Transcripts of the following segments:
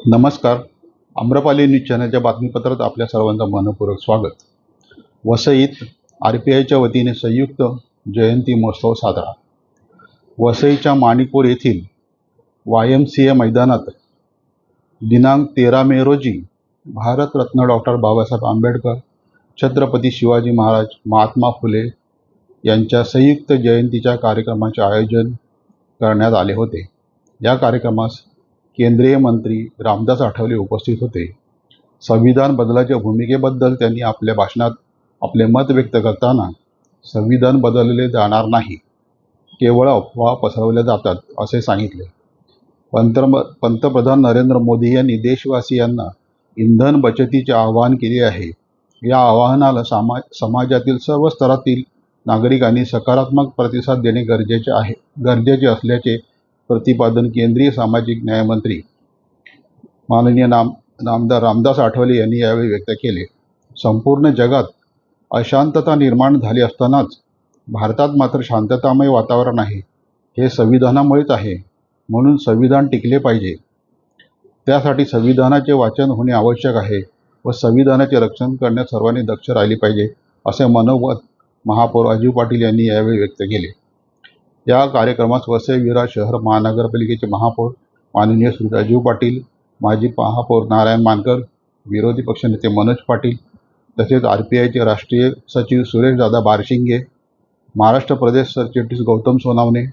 नमस्कार. आम्रपाली न्यूज चॅनलच्या बातमीपत्रात आपल्या सर्वांचं मनपूर्वक स्वागत. वसईत RPIच्या वतीने संयुक्त जयंती महोत्सव साजरा. वसईच्या माणिकपूर येथील YMCA मैदानात दिनांक 13 मे रोजी भारतरत्न डॉक्टर बाबासाहेब आंबेडकर, छत्रपती शिवाजी महाराज, महात्मा फुले यांच्या संयुक्त जयंतीच्या कार्यक्रमाचे आयोजन करण्यात आले होते. या कार्यक्रमास केंद्रीय मंत्री रामदास आठवले उपस्थित होते. संविधान बदलाच्या भूमिकेबद्दल त्यांनी आपल्या भाषणात आपले मत व्यक्त करताना संविधान बदलले जाणार नाही, केवळ अफवा पसरवल्या जातात असे सांगितले. पंतप्रधान नरेंद्र मोदी यांनी देशवासियांना इंधन बचतीचे आवाहन केले आहे. या आवाहनाला समाजातील सर्व स्तरातील नागरिकांनी सकारात्मक प्रतिसाद देणे गरजेचे असल्याचे प्रतिपादन केंद्रीय सामाजिक न्याय मंत्री माननीय नामदार रामदास आठवले यांनी यावेळी व्यक्त केले. संपूर्ण जगात अशांतता निर्माण झाली असतानाच भारतात मात्र शांततामय वातावरण आहे. हे संविधानामुळेच आहे, म्हणून संविधान टिकले पाहिजे. त्यासाठी संविधानाचे वाचन होणे आवश्यक आहे व संविधानाचे रक्षण करण्यात सर्वांनी दक्ष राहिले पाहिजे, असे मनोगत महापौर अजय पाटील यांनी यावेळी व्यक्त केले. या कार्यक्रमास वसई विरार शहर महानगरपालिकेचे महापौर माननीय श्री अजय पाटील, माजी महापौर नारायण मानकर, विरोधी पक्षनेते मनोज पाटील, तसेच RPIचे राष्ट्रीय सचिव सुरेशदादा बारशिंगे, महाराष्ट्र प्रदेश सरचिटणीस गौतम सोनावणे,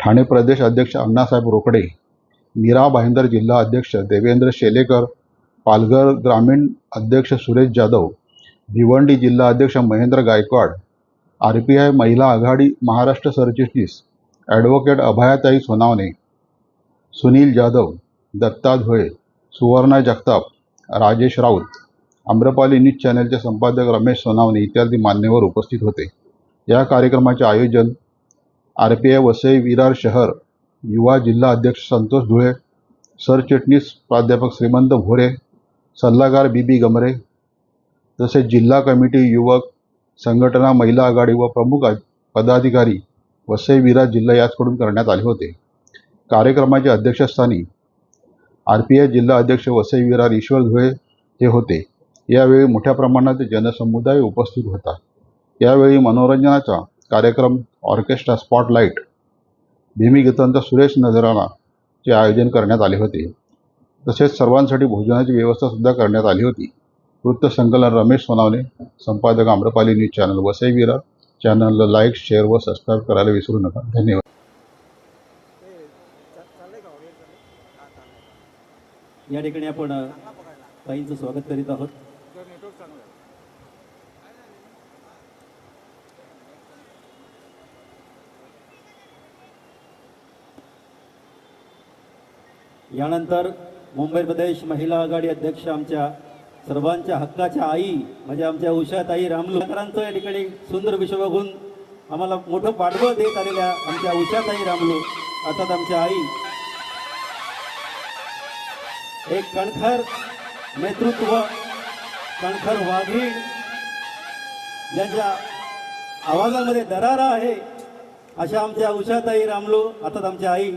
ठाणे प्रदेश अध्यक्ष अण्णासाहेब रोकडे, मीरा भाईंदर जिल्हा अध्यक्ष देवेंद्र शेलेकर, पालघर ग्रामीण अध्यक्ष सुरेश जाधव, भिवंडी जिल्हा अध्यक्ष महेंद्र गायकवाड, RPI महिला आघाडी महाराष्ट्र सरचिटणीस ॲडव्होकेट अभयाताई सोनावणे, सुनील जाधव, दत्ता धुळे, सुवर्णा जगताप, राजेश राऊत, आम्रपाली न्यूज चॅनलचे संपादक रमेश सोनावणे इत्यादी मान्यवर उपस्थित होते. या कार्यक्रमाचे आयोजन RPI वसई विरार शहर युवा जिल्हा अध्यक्ष संतोष धुळे, सरचिटणीस प्राध्यापक श्रीमंत भोरे, सल्लागार BB गमरे, तसेच जिल्हा कमिटी युवक संघटना महिला आघाडी व प्रमुख पदाधिकारी वसई विरार जिल्हा याचकडून करण्यात आले होते. कार्यक्रमाच्या अध्यक्षस्थानी RPI जिल्हा अध्यक्ष वसई विरार ईश्वर धुळे हे होते. यावेळी मोठ्या प्रमाणात जनसमुदाय उपस्थित होता. यावेळी मनोरंजनाचा कार्यक्रम, ऑर्केस्ट्रा, स्पॉटलाईट, भीमिगीतांचा सुरेश नजराणाचे आयोजन करण्यात आले होते. तसेच सर्वांसाठी भोजनाची व्यवस्था सुद्धा करण्यात आली होती. वृत्तसंकलन रमेश सोनावणे, संपादक आम्रपाली न्यूज चॅनल वसई विरार. चॅनलला लाईक, शेअर व सबस्क्राईब करायला विसरू नका. धन्यवाद. या ठिकाणी आपण ताईंचं स्वागत करीत आहोत. यानंतर मुंबई प्रदेश महिला आघाडी अध्यक्ष, आमच्या सर्वांच्या हक्काच्या आई म्हणजे आमच्या उषाताई रामलूकरांचं या ठिकाणी सुंदर विषय बघून आम्हाला मोठं पाठबळ देत आलेल्या आमच्या उषाताई रामलू अर्थात आमच्या आई, एक कणखर नेतृत्व, कणखर वाघीण, ज्यांच्या आवाजामध्ये दरारा आहे, अशा आमच्या उषाताई रामलू अर्थात आमच्या आई,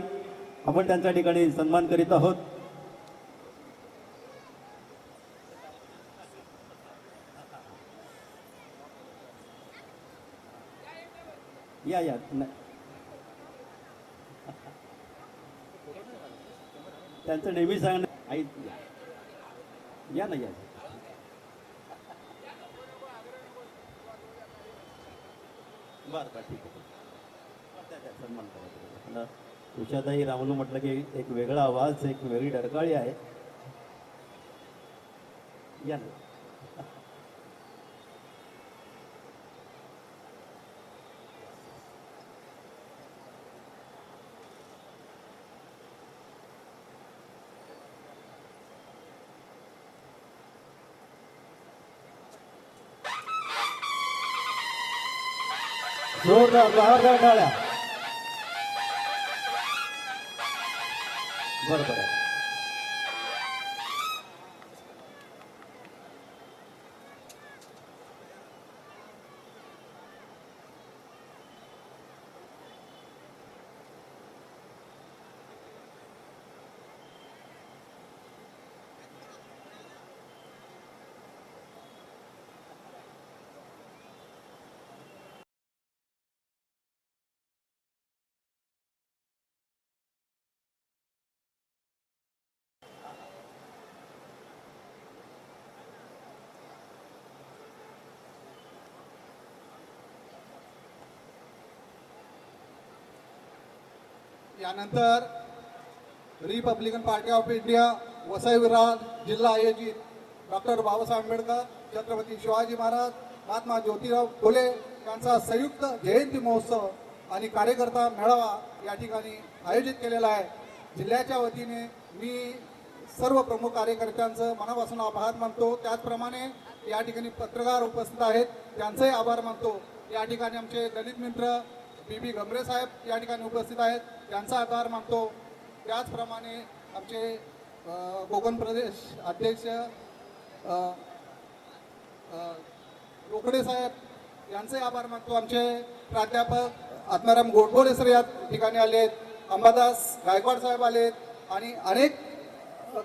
आपण त्यांच्या ठिकाणी सन्मान करीत आहोत. या त्यांचं नेहमी सांगणं, आई या ना, या बरं ठीक आहे, सन्मान करा. उषाताई रामलू म्हटलं की एक वेगळा आवाज, एक वेगळी डरकाळी आहे. या ना. जोरदार बहारदार टाळ्या. बरोबर आहे. यानंतर Republican party of India Vasai Virar जिल्हा आयोजित डॉक्टर बाबासाहेब आंबेडकर छत्रपती शिवाजी महाराज महात्मा ज्योतिराव फुले यांचा संयुक्त जयंती महोत्सव आणि कार्यकर्ता मेळावा या ठिकाणी आयोजित केलेला आहे. जिल्ह्याच्या वतीने मी सर्व प्रमुख कार्यकर्त्यांचं मनापासून आभार मानतो. त्याचप्रमाणे या ठिकाणी पत्रकार उपस्थित आहेत, त्यांचेही आभार मानतो. या ठिकाणी आमचे दलित मित्र बी गमरे साहेब या ठिकाणी उपस्थित आहेत, त्यांचा आभार मानतो. त्याचप्रमाणे आमचे कोकण प्रदेश अध्यक्ष रोकडे साहेब यांचे आभार मानतो. आमचे प्राध्यापक आत्माराम गोडबोले सर या ठिकाणी आलेत, अंबादास गायकवाड साहेब आलेत आणि अनेक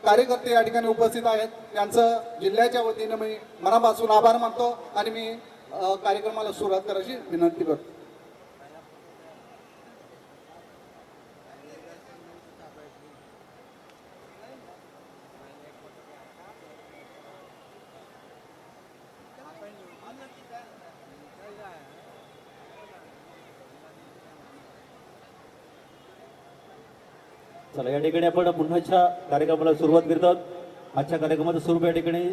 कार्यकर्ते या ठिकाणी उपस्थित आहेत. त्यांचं जिल्ह्याच्या वतीनं मी मनापासून आभार मानतो आणि मी कार्यक्रमाला सुरुवात करायची विनंती करतो. चला या ठिकाणी आपण पुन्हाच्या कार्यक्रमाला सुरुवात करतात. आजच्या कार्यक्रमाचं स्वरूप या ठिकाणी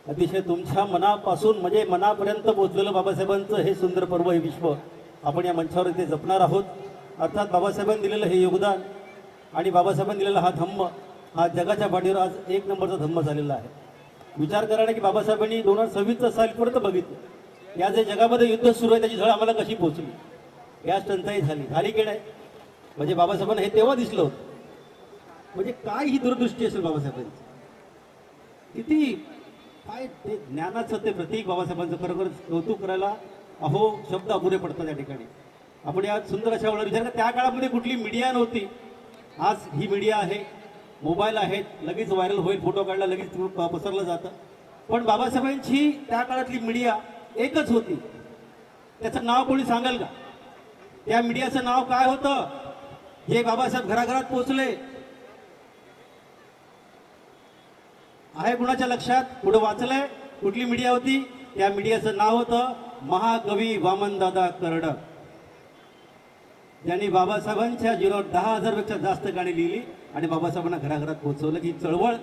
अतिशय तुमच्या मनापासून म्हणजे मनापर्यंत पोहोचलेलं बाबासाहेबांचं हे सुंदर पर्व, हे विश्व आपण या मंचावर इथे जपणार आहोत. अर्थात बाबासाहेबांनी दिलेलं हे योगदान आणि बाबासाहेबांनी दिलेला हा धम्म, हा जगाच्या पाठीवर आज एक नंबरचा धम्म झालेला आहे. विचार करा ना की बाबासाहेबांनी 2026 सालपर्यंत बघितलं, या जे जगामध्ये युद्ध सुरू आहे त्याची झळ आम्हाला कशी पोहोचली, गॅस टंचाई झाली की नाही. म्हणजे बाबासाहेबांना हे तेव्हा दिसलं होतं. म्हणजे काय ही दूरदृष्टी असेल बाबासाहेबांची, किती काय ते ज्ञानाचं ते प्रतीक बाबासाहेबांचं खरोखरच कौतुक करायला अहो शब्द अपुरे पडतात या ठिकाणी. आपण या सुंदर अशा वेळेला विचार, त्या काळामध्ये कुठली मीडिया नव्हती, आज ही मीडिया आहे, मोबाईल आहेत, लगेच व्हायरल होईल, फोटो काढला लगेच पसरलं जातं. पण बाबासाहेबांची त्या काळातली मीडिया एकच होती, त्याचं नाव कोणी सांगाल का? त्या मीडियाचं नाव काय होतं? हे बाबासाहेब घराघरात पोहोचले आहे कुणाच्या लक्षात? पुढे वाचलंय कुठली मीडिया होती? त्या मीडियाचं नाव होतं महाकवी वामनदादा कर्डक, ज्यांनी बाबासाहेबांच्या 10,000 पेक्षा जास्त गाणी लिहिली आणि बाबासाहेबांना घराघरात पोहोचवलं. की चळवळ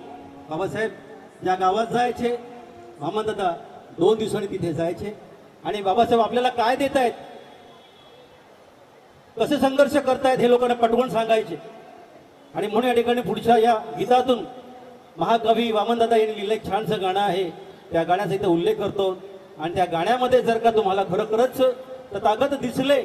बाबासाहेब ज्या गावात जायचे, वामनदादा 2 दिवसांनी तिथे जायचे आणि बाबासाहेब आपल्याला काय देत आहेत, कसे संघर्ष करतायत हे लोकांना पटवून सांगायचे. आणि म्हणून या ठिकाणी पुढच्या या गीतातून महाकवी वामनदादा यांनी लिहिलं एक छानसं गाणं आहे, त्या गाण्याचा इथं उल्लेख करतो. आणि त्या गाण्यामध्ये जर का तुम्हाला खरोखरच तथागत दिसले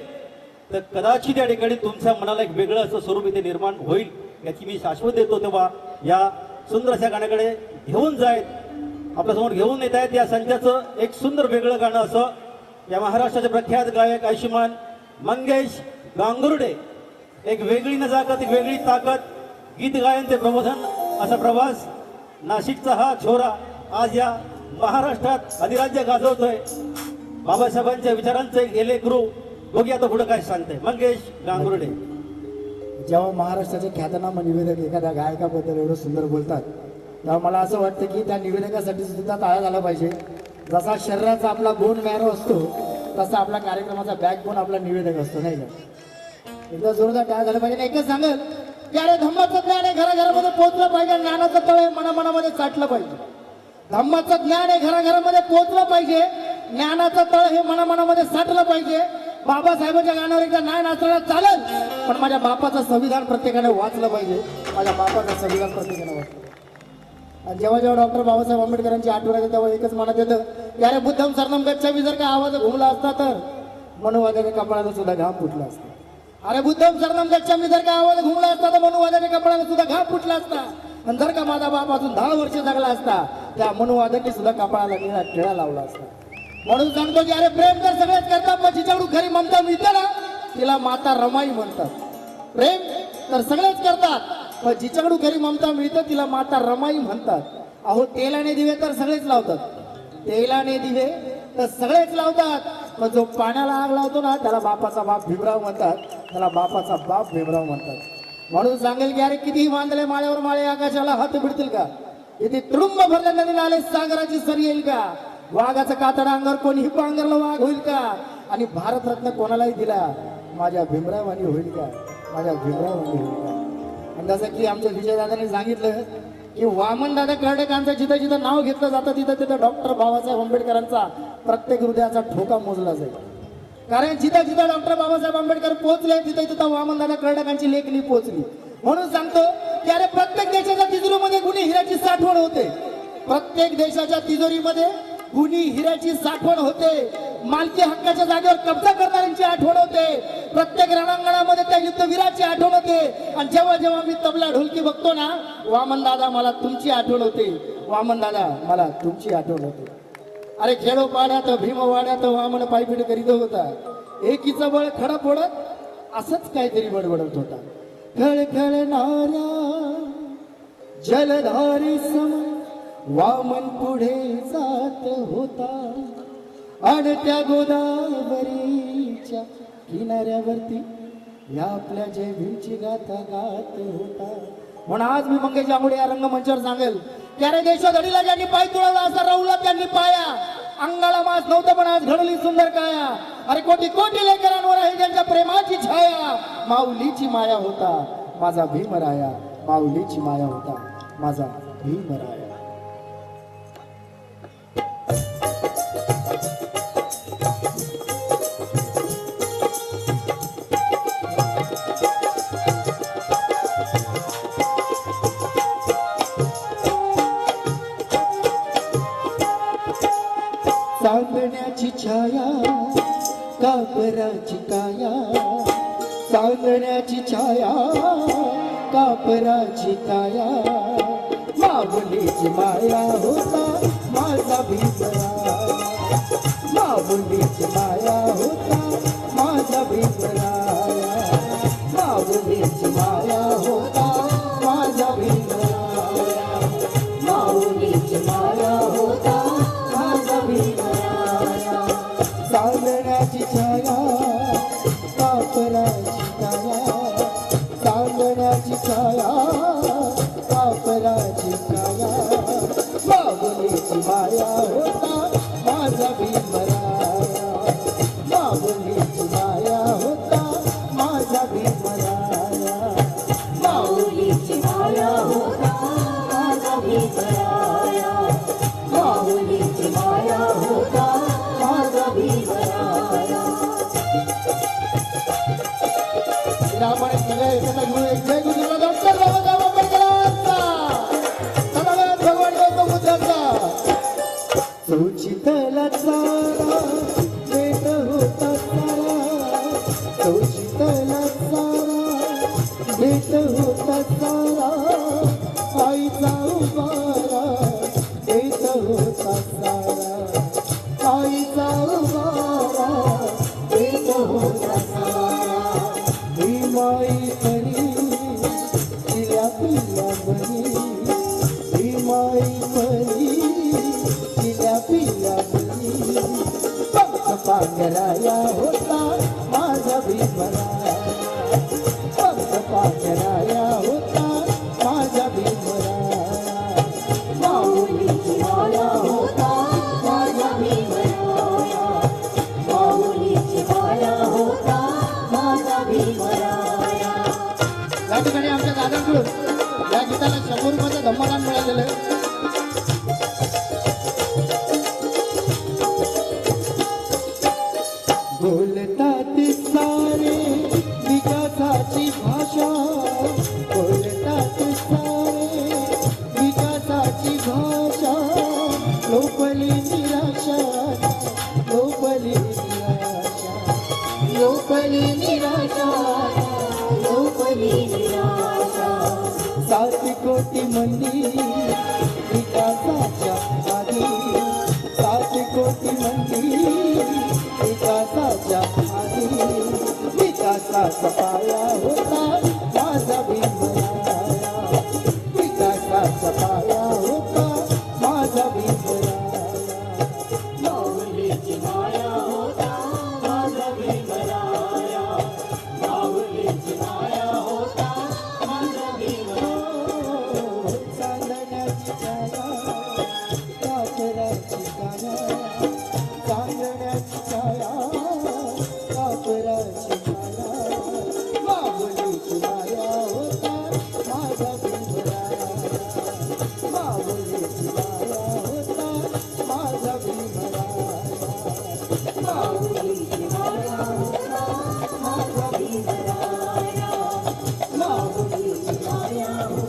तर कदाचित या ठिकाणी तुमच्या मनाला एक वेगळं असं स्वरूप इथे निर्माण होईल, याची मी शाश्वत देतो. तेव्हा या सुंदर अशा गाण्याकडे घेऊन जायत आपल्यासमोर घेऊन येत आहेत या संचाचं एक सुंदर वेगळं गाणं असं या महाराष्ट्राचे प्रख्यात गायक आयुष्यमान मंगेश गांगुर्डे. एक वेगळी नजाकत, एक वेगळी ताकद, गीत गायन ते प्रबोधन असा प्रवास नाशिकचा हा छोरा आज या महाराष्ट्रात अधिराज्य गाजवतोय. बाबासाहेबांच्या विचारांचे गेले गुरु. बघूया आता पुढे काय सांगते मंगेश गांगुर्डे. जेव्हा महाराष्ट्राचे ख्यातनाम निवेदक एखाद्या गायकाबद्दल एवढं सुंदर बोलतात तेव्हा मला असं वाटतं की त्या निवेदकासाठी सुद्धा टाळ्या झाला पाहिजे. जसा शरीराचा आपला बोन मॅरो असतो तसा आपला कार्यक्रमाचा बॅकबोन आपला निवेदक असतो, नाही का? एकदा जोरदार टाळ्या झाला पाहिजे. एकच सांगेल की अरे धम्माचं ज्ञान हे घराघरामध्ये पोहोचलं पाहिजे, ज्ञानाचं तळ हे मनामनामध्ये साठलं पाहिजे. धम्माचं ज्ञान हे घराघरामध्ये पोहोचलं पाहिजे, ज्ञानाचं तळ हे मनामनामध्ये साठलं पाहिजे. बाबासाहेबांच्या गाण्यावर एकदा नाही नाचलं चालेल, पण माझ्या बापाचं संविधान प्रत्येकाने वाचलं पाहिजे. माझ्या बापाचं संविधान प्रत्येकाने वाचलं. आणि जेव्हा जेव्हा डॉक्टर बाबासाहेब आंबेडकरांची आठवण येते तेव्हा एकच मनात येतं की अरे बुद्धम सरनम गच्छामी जर का आवाज घुमला असता तर मनुवाद्याच्या कपाळाला सुद्धा घाम फुटला असता. अरे बुद्धम शरणम गच्छामी जर का आवाज घुमला असता तर मनुवादाच्या कपाळाला सुद्धा घाम फुटला असता. आणि जर का माझा बाप अजून 10 वर्ष जगला असता त्या मनुवादाने सुद्धा कपाळाला निळा टिळा लावला असता. म्हणून सांगतो की अरे प्रेम तर सगळेच करतात, पण जिच्याकडून खरी ममता मिळते ना तिला माता रमाई म्हणतात. प्रेम तर सगळेच करतात, पण जिच्याकडून खरी ममता मिळते तिला माता रमाई म्हणतात. अहो तेलाने दिवे तर सगळेच लावतात, तेलाने दिवे तर सगळेच लावतात, पण जो पाण्याला आग लावतो ना त्याला बापाचा बाप भीमराव म्हणतात, त्याला बापाचा बाप भीमराव म्हणतात. म्हणून सांगेल की अरे कितीही बांधले माळ्यावर माळे आकाशाला हात भिडतील का, किती तुडुंब भरल्या नदीला आले सागराची सर येईल का, वाघाचं कातडा अंगावर कोणीही पांघरला वाघ होईल का, आणि भारतरत्न कोणालाही दिला माझ्या भीमरावानी होईल का. माझ्या भीमराव आंबेडकर. आणि जसं की आमच्या विजयदादांनी सांगितलं की वामनदादा कर्डकांचं जिथं जिथं नाव घेतलं जातं तिथं तिथं डॉक्टर बाबासाहेब आंबेडकरांचा प्रत्येक हृदयाचा ठोका मोजला जाईल. कारण जिथं जिथं डॉक्टर बाबासाहेब आंबेडकर पोहोचले तिथं तिथं वामनदादा कर्डकांची लेखणी पोहोचली. म्हणून सांगतो की अरे प्रत्येक देशाच्या तिजोरीमध्ये गुणी हिऱ्याची साठवण होते. प्रत्येक देशाच्या तिजोरीमध्ये गुणी हिऱ्याची साठवण होते. मालकी हक्काच्या जागेवर कब्जा करणाऱ्यांची आठवण होते. प्रत्येक रणांगणामध्ये त्या युद्धवीराची आठवण होते. आणि जेव्हा जेव्हा मी तबला ढोलकी बघतो ना, वामन दादा मला तुमची आठवण होते. वामन दादा मला तुमची आठवण होते. अरे खेडोपाड्यात भीमवाड्यात वामन पायपीट करीत होता. एकीचं बळ खडा फोडत असंच काहीतरी बडबडत होता. खळखळणाऱ्या जलधारी सम वामन पुढे जात होता. आणि त्या गोदावरीच्या किनाऱ्यावरती या आपल्या जय भीमची गाथा गात होता. म्हणून आज मी मंगेश जांभुडे या रंगमंचावर सांगेल की अरे देशोधडीला ज्यांनी पाय तुळवला असा राहुला त्यांनी पाया. अंगाला मास नव्हतं पण आज घडली सुंदर काया. अरे कोटी कोटी लेकरांवर आहे ज्यांच्या प्रेमाची छाया. माऊलीची माया होता माझा भीमराया. माऊलीची माया होता माझा भीमराया. सांगण्याची छाया कापराची काया. सांगण्याची छाया कापराची काया. माऊलीची माया होता माझा भीमराया. माऊलीची माया होता माझा भीमराया. माऊलीची माया होता माझा भीमराया. माऊलीची माया होता माझा भीमराया. सांगण्याची छाया कापराची काया. सांगण्याची छाया कापराची काया. माऊलीची माया होता माझा भीमराया. माऊलीची माया होता माझा भीमराया. माऊलीची माया होता माझा भीमराया. माऊलीची माया होता माझा भीमराया. आपण सगळे एकत्र घेऊन एक जय गुरुदेव डॉक्टर बाबासाहेब आंबेडकरांचा. सदानंद भगवान गौतम बुद्धांचा. सुचितला सारा भेट होता सारा. सुचितला सारा भेट होता सारा. आईचा उभारा देत होता सारा. आईचा उभारा देत होता सारा. भीमाई परी तिला पिल्या बरी. भीमाई परी तिला पिल्या बरी. पंख पांघराया होता माझा भीमराया. पंख पांघराया होता माझा भीमराया. माऊलीची माया होता माझा भीमराया. माऊलीची माया होता माझा भीमराया. या ठिकाणी आमच्या दादांकडून या गीताला 100 रुपयाचं धम्मदान मिळालेलं आहे. बोलतात सारे विकासाची भाषा. बोलतात सारे विकासाची भाषा. लोपली निराशा. लोपली निराशा. लोपली निराशा. लोपली निराशा. 7 कोटी मंदिर विकासाच्या आधी. 7 कोटी मंदिर विकासाच्या आधी. विकासाचा पाया होता माझा भीमराया. विकासाचा पाया होता माझा भीमराया. माऊलीची माया होता माझा भीमराया. माऊलीची माया होता माझा भीमराया. चांदण्याची छाया कापराची काया. चांदण्याची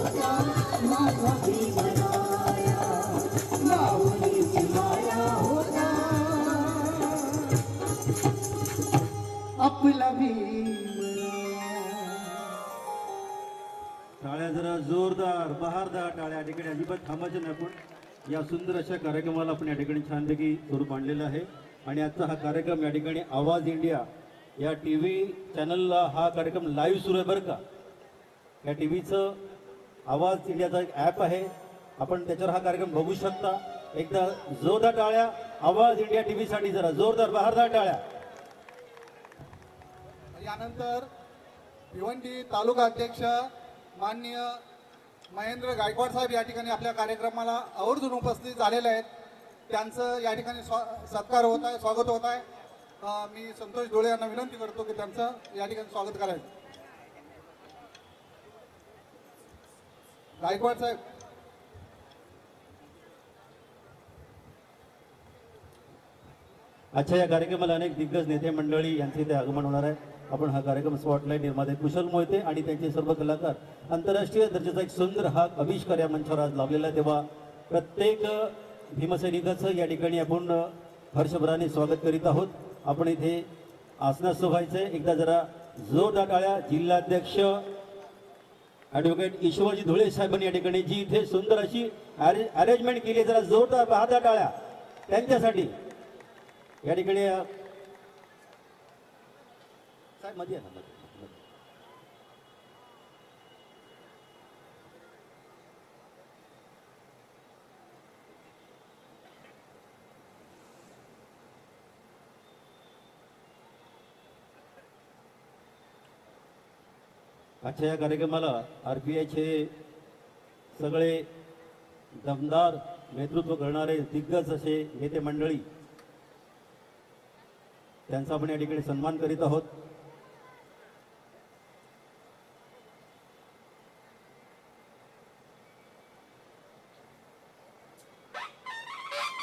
होता माझा भीमराया माऊलीची माया होता आपला भीमराया. टाळ्या जरा जोरदार बहारदार टाळ्या. या ठिकाणी अजिबात थांबायचं नाही. आपण या सुंदर अशा कार्यक्रमाला आपण या ठिकाणी छानपैकी स्वरूप आणलेलं आहे. आणि आजचा हा कार्यक्रम या ठिकाणी आवाज इंडिया या टी व्ही चॅनलला हा कार्यक्रम लाईव्ह सुरू आहे बरं का. या टी व्हीचं आवाज इंडियाचा एक ॲप आहे. आपण त्याच्यावर हा कार्यक्रम बघू शकता. एकदा जोरदार टाळ्या आवाज इंडिया टी व्हीसाठी जरा जोरदार बहारदार टाळ्या. यानंतर भिवंडी तालुका अध्यक्ष माननीय महेंद्र गायकवाड साहेब या ठिकाणी आपल्या कार्यक्रमाला आवर्जून उपस्थित झालेले आहेत. त्यांचं या ठिकाणी सत्कार होत आहे, स्वागत होत आहे. मी संतोष डोळे यांना विनंती करतो की त्यांचं या ठिकाणी स्वागत करायचं. गायकवाड साहेब. अच्छा, या कार्यक्रमाला अनेक दिग्गज नेते मंडळी यांचे इथे आगमन होणार आहे. आपण हा कार्यक्रम स्पॉटलाईट निर्माते कुशल मोहिते आणि त्यांचे सर्व कलाकार आंतरराष्ट्रीय दर्जाचा एक सुंदर हा आविष्कार या मंचावर आज लावलेला आहे. तेव्हा प्रत्येक भीमसैनिकाचं या ठिकाणी आपण हर्षभराने स्वागत करीत आहोत. आपण इथे आसनास्थ व्हायचंय. एकदा जरा जोरदार टाळ्या. जिल्हाध्यक्ष ॲडव्होकेट ईश्वरजी धुळे साहेबांनी या ठिकाणी जी इथे सुंदर अशी अरेंजमेंट केली, जरा जोरदार बहादर टाळ्या त्यांच्यासाठी. या ठिकाणी साहेब मध्ये आहे ना, मध्ये. आजच्या या कार्यक्रमाला RPIचे सगळे दमदार नेतृत्व करणारे दिग्गज असे नेते मंडळी त्यांचा आपण या ठिकाणी सन्मान करीत आहोत.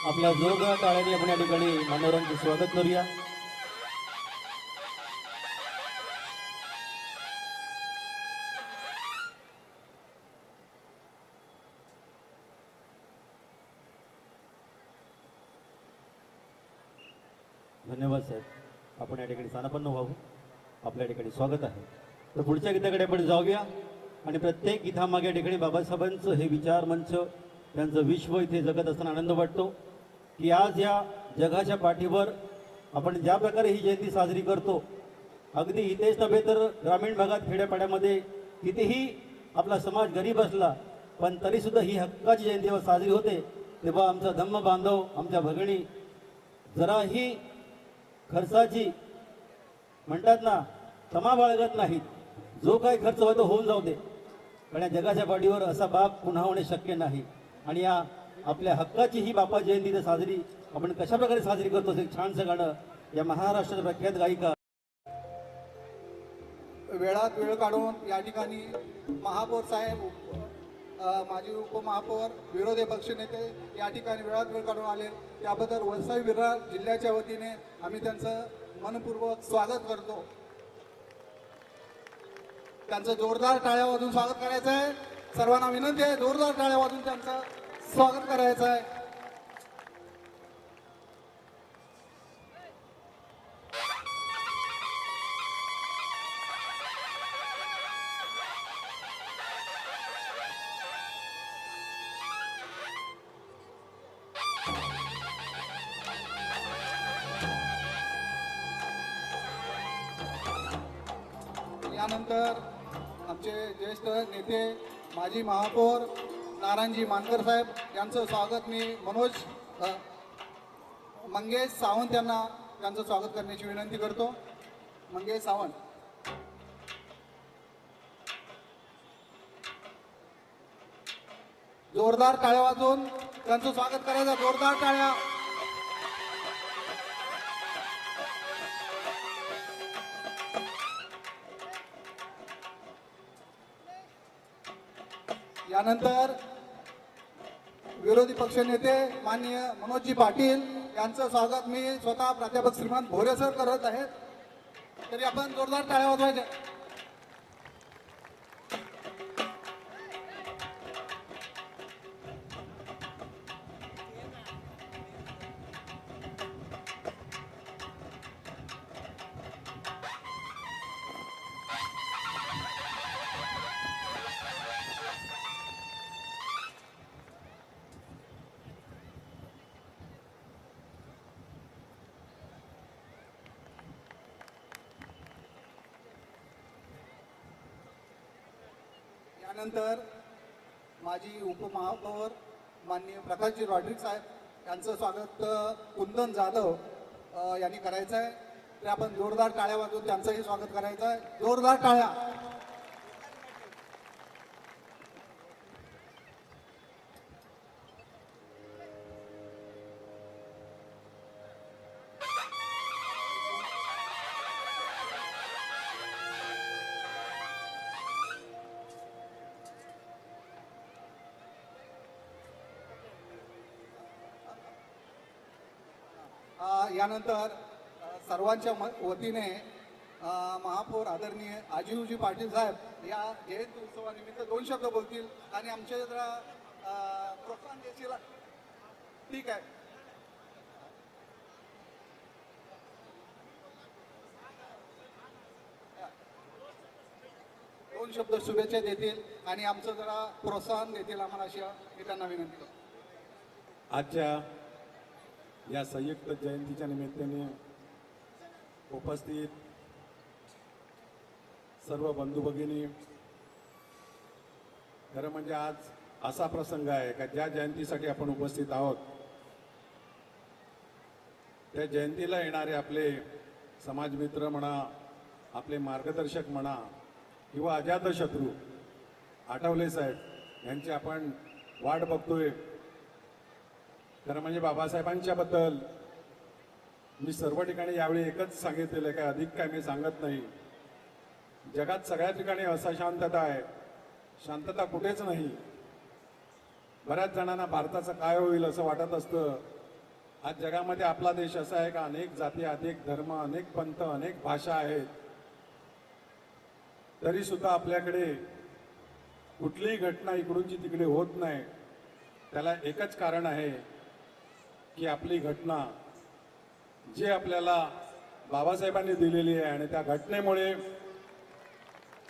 आपल्या जोरदार टाळ्याने आपण या ठिकाणी मान्यवरांचे स्वागत करूया. धन्यवाद साहेब. आपण या ठिकाणी स्थानापन्न व्हावं. आपल्या ठिकाणी स्वागत आहे. तर पुढच्या गीताकडे आपण जाऊया. आणि प्रत्येक गीतामागे या ठिकाणी बाबासाहेबांचं हे विचार मंच त्यांचं विश्व इथे जगत असताना आनंद वाटतो की आज या जगाच्या पाठीवर आपण ज्या प्रकारे ही जयंती साजरी करतो, अगदी इथेच नव्हे तर ग्रामीण भागात खेड्यापाड्यामध्ये कितीही आपला समाज गरीब असला पण तरीसुद्धा ही हक्काची जयंती जेव्हा साजरी होते तेव्हा आमचा धम्म बांधव, आमच्या भगिनी जराही खर्चाची म्हणतात ना तमा बाळगत नाहीत. जो काही खर्च होतो होऊन जाऊ दे, पण या जगाच्या पाठीवर असा बाप पुन्हा होणे शक्य नाही. आणि या आपल्या हक्काची ही बापा जयंती साजरी आपण कशा प्रकारे साजरी करतो, एक छानसं गाणं या महाराष्ट्राच्या प्रख्यात गायिका वेळात वेळ काढून या ठिकाणी महापौर साहेब, माजी उपमहापौर, विरोधी पक्षनेते या ठिकाणी वेळात वेळ काढून आले त्याबद्दल वसई विरार जिल्ह्याच्या वतीने आम्ही त्यांचं मनपूर्वक स्वागत करतो. त्यांचं जोरदार टाळ्या वाजून स्वागत करायचं आहे. सर्वांना विनंती आहे जोरदार टाळ्या वाजून त्यांचं स्वागत करायचं आहे. यानंतर आमचे ज्येष्ठ नेते माजी महापौर नारायणजी मानकर साहेब यांचं स्वागत मी मंगेश सावंत यांना त्यांचं स्वागत करण्याची विनंती करतो. मंगेश सावंत. जोरदार टाळ्या वाजवून त्यांचं स्वागत करायचं. जोरदार टाळ्या. यानंतर विरोधी पक्षनेते माननीय मनोजजी पाटील यांचं स्वागत मी स्वतः प्राध्यापक श्रीमान भोरे सर करत आहेत. तरी आपण जोरदार टाळ्या वाजवायच्या. यानंतर माजी उपमहापौर माननीय प्रकाशजी रॉड्रिक साहेब यांचं स्वागत कुंदन जाधव यांनी करायचं आहे. ते आपण जोरदार टाळ्या वाजवून त्यांचंही स्वागत करायचं आहे. जोरदार टाळ्या. यानंतर सर्वांच्या वतीने महापौर आदरणीय आजीवजी पाटील साहेब या जयंती उत्सवानिमित्त 2 शब्द बोलतील आणि आमचे जरा प्रोत्साहन देतील. ठीक आहे. दोन शब्द शुभेच्छा देतील आणि आमचं जरा प्रोत्साहन देतील आम्हाला, अशी मी त्यांना विनंती करतो. आजच्या या संयुक्त जयंतीच्या निमित्ताने उपस्थित सर्व बंधू भगिनी, खरं म्हणजे आज असा प्रसंग आहे का ज्या जयंतीसाठी आपण उपस्थित आहोत त्या जयंतीला येणारे आपले समाजमित्र म्हणा, आपले मार्गदर्शक म्हणा किंवा अजातशत्रू आठवले साहेब यांची आपण वाट बघतोय. खरं म्हणजे बाबासाहेबांच्या बद्दल मी सर्व ठिकाणी यावेळी एकच सांगितलेलं आहे, काय अधिक काय मी सांगत नाही. जगात सगळ्या ठिकाणी अशांतता आहे, शांतता कुठेच नाही. बऱ्याच जणांना भारताचं काय होईल असं वाटत असतं. आज जगामध्ये आपला देश असा आहे का अनेक जाती, अनेक धर्म, अनेक पंथ, अनेक भाषा आहेत, तरी सुद्धा आपल्याकडे कुठलीही घटना इकडूनची तिकडे होत नाही. त्याला एकच कारण आहे की आपली घटना जे आपल्याला बाबासाहेबांनी दिलेली आहे आणि त्या घटनेमुळे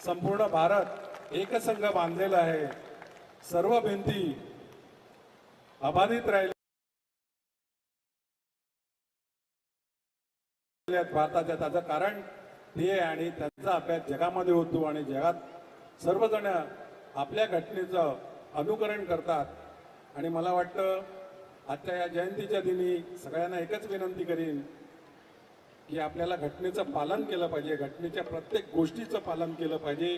संपूर्ण भारत एकसंघ बांधलेला आहे. सर्व भिंती अबाधित राहिल्या भारताच्या. त्याचं कारण ते आहे आणि त्यांचा अभ्यास जगामध्ये होतो आणि जगात सर्वजण आपल्या घटनेचं अनुकरण करतात. आणि मला वाटतं आजच्या या जयंतीच्या दिनी सगळ्यांना एकच विनंती करीन की आपल्याला घटनेचं पालन केलं पाहिजे, घटनेच्या प्रत्येक गोष्टीचं पालन केलं पाहिजे.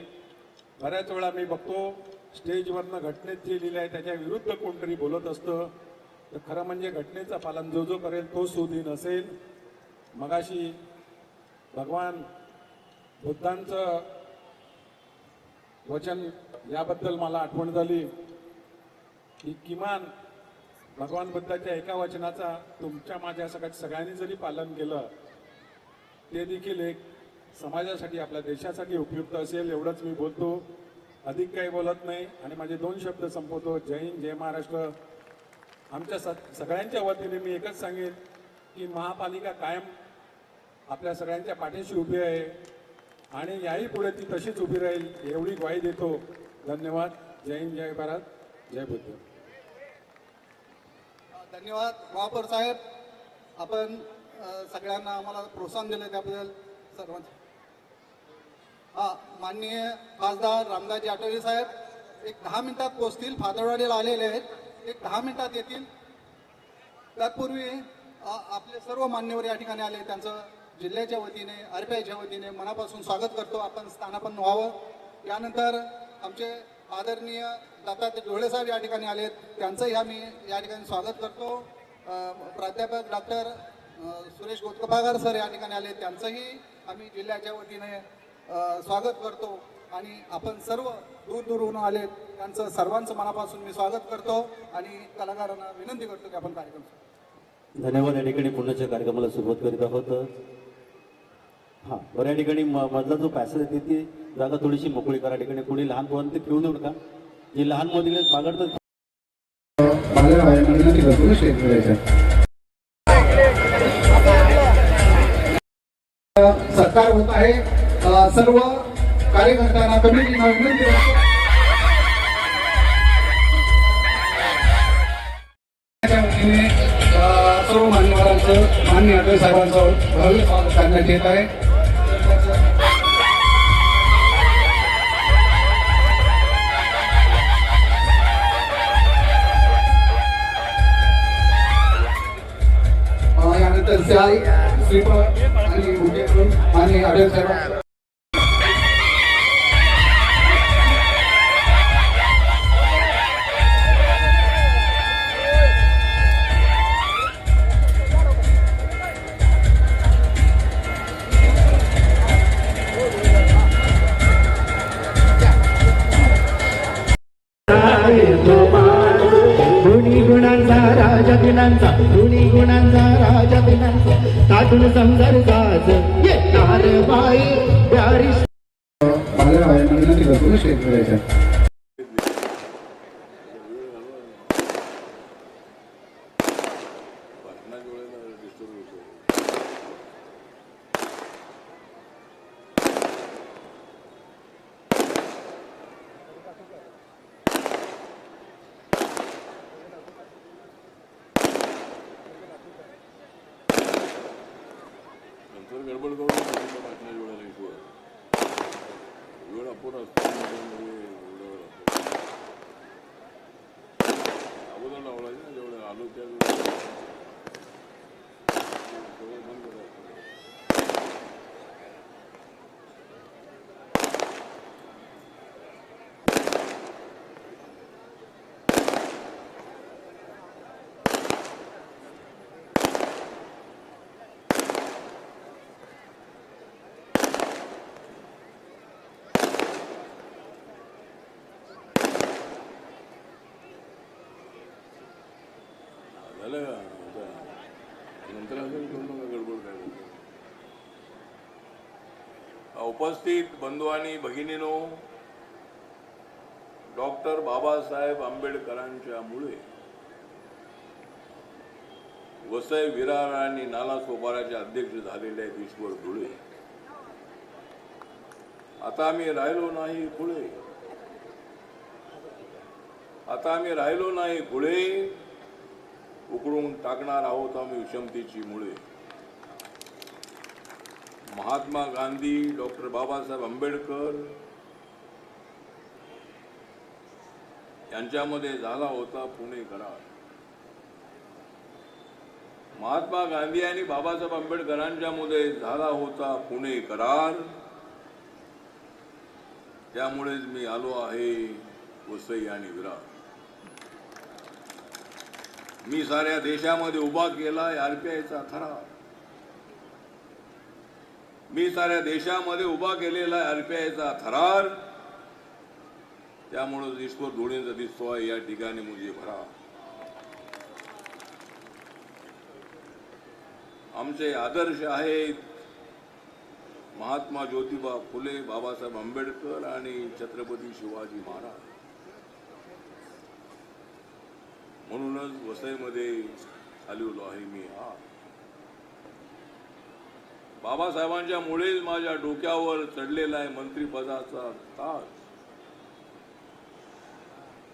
बऱ्याच वेळा मी बघतो स्टेजवरनं घटनेत जे लिहिलं आहे त्याच्या विरुद्ध कोणतरी बोलत असतं. तर खरं म्हणजे घटनेचं पालन जो जो करेल तो सुदीन असेल. मगाशी भगवान बुद्धांचं वचन याबद्दल मला आठवण झाली की किमान भगवान बुद्धाच्या एका वचनाचा तुमच्या माझ्या सगळ्यांनी जरी पालन केलं ते देखील एक समाजासाठी, आपल्या देशासाठी उपयुक्त असेल. एवढंच मी बोलतो, अधिक काही बोलत नाही आणि माझे 2 शब्द संपवतो. जय हिंद, जय महाराष्ट्र. आमच्या सगळ्यांच्या वतीने मी एकच सांगेन की महापालिका कायम आपल्या सगळ्यांच्या पाठीशी उभी आहे आणि याही पुढे ती तशीच उभी राहील एवढी ग्वाही देतो. धन्यवाद. जय हिंद, जय भारत, जय बुद्ध. धन्यवाद महापौर साहेब. आपण सगळ्यांना आम्हाला प्रोत्साहन दिलं त्याबद्दल सर्वांचं. माननीय खासदार रामदासजी आठवले साहेब एक 10 मिनिटात पोहोचतील. फादरवाडीला आलेले आहेत, एक 10 मिनिटात येतील. तत्पूर्वी आपले सर्व मान्यवर या ठिकाणी आले, त्यांचं जिल्ह्याच्या वतीने, आरपीआयच्या वतीने मनापासून स्वागत करतो. आपण स्थानापन्न व्हावं. यानंतर आमचे आदरणीय दत्तात्रय डोळे साहेब या ठिकाणी आलेत, त्यांचंही आम्ही या ठिकाणी स्वागत करतो. प्राध्यापक डॉक्टर सुरेश गोतकपागार सर या ठिकाणी आले, त्यांचंही आम्ही जिल्ह्याच्या वतीने स्वागत करतो. आणि आपण सर्व दूरदूरहून आलेत त्यांचं सर्वांचं मनापासून मी स्वागत करतो आणि कलाकारांना विनंती करतो की आपण कार्यक्रम. धन्यवाद. या ठिकाणी पुण्याच्या कार्यक्रमाला सुरुवात करीत आहोत. हां, बरं, या ठिकाणी मधला जो पॅसेज आहे ती जागा थोडीशी मोकळी करा. ठिकाणी कोणी लहान पोरांना ते खेळू देऊ नका. जे लहान मुलं बागडतात सत्कार होत आहे. सर्व कार्यकर्त्यांना कमिटीला विनंती करतो सर्व मान्यवरांचं, मान्य आठवले साहेबांचं भव्य स्वागत करण्यात येत आहे. श्रीफळ आणि बुके करून आणि अटेल साहेब गुणी गुणांचा राजा दिनांचा गुणी गुणांचा राजा दिनांचा ताटून संसार साज येणार बाई प्यारी बाळासाहेबांना विनंती करतो स्टेज करायचं. गडबड करून बातम्या जोडायला वेळ अपुरा असतो अगोदर लावलाय ना जेवढं आलो त्या बंद करायचं. झालं का नंतर असं करू नका गडबड काय उपस्थित बंधू आणि भगिनीनो, डॉक्टर बाबासाहेब आंबेडकरांच्या मुळे वसई विरार आणि नालासोपाराचे अध्यक्ष झालेले आहेत ईश्वर धुळे. आता आम्ही राहिलो नाही पुढे, आता आम्ही राहिलो नाही पुढे, उकळून टाकणार आहोत आम्ही विषमतेची मुळे. महात्मा गांधी, डॉक्टर बाबासाहेब आंबेडकर यांच्यामध्ये झाला होता पुणे करार. महात्मा गांधी आणि बाबासाहेब आंबेडकरांच्या मध्ये झाला होता पुणे करार. त्यामुळेच मी आलो आहे वसई आणि विरार. मी साऱ्या देशामध्ये उभा केलाय आरपीआयचा थरार. मी साऱ्या देशामध्ये उभा केलेला आहे आरपीआयचा थरार. त्यामुळे ईश्वर धुळेंचा दिसतो आहे या ठिकाणी मुझे भरा. आमचे आदर्श आहेत महात्मा ज्योतिबा फुले, बाबासाहेब आंबेडकर आणि छत्रपती शिवाजी महाराज. म्हणूनच वसईमध्ये आलेलो आहे मी. बाबासाहेबांच्या मुळेच माझ्या डोक्यावर चढलेला आहे मंत्रिपदाचा ताज.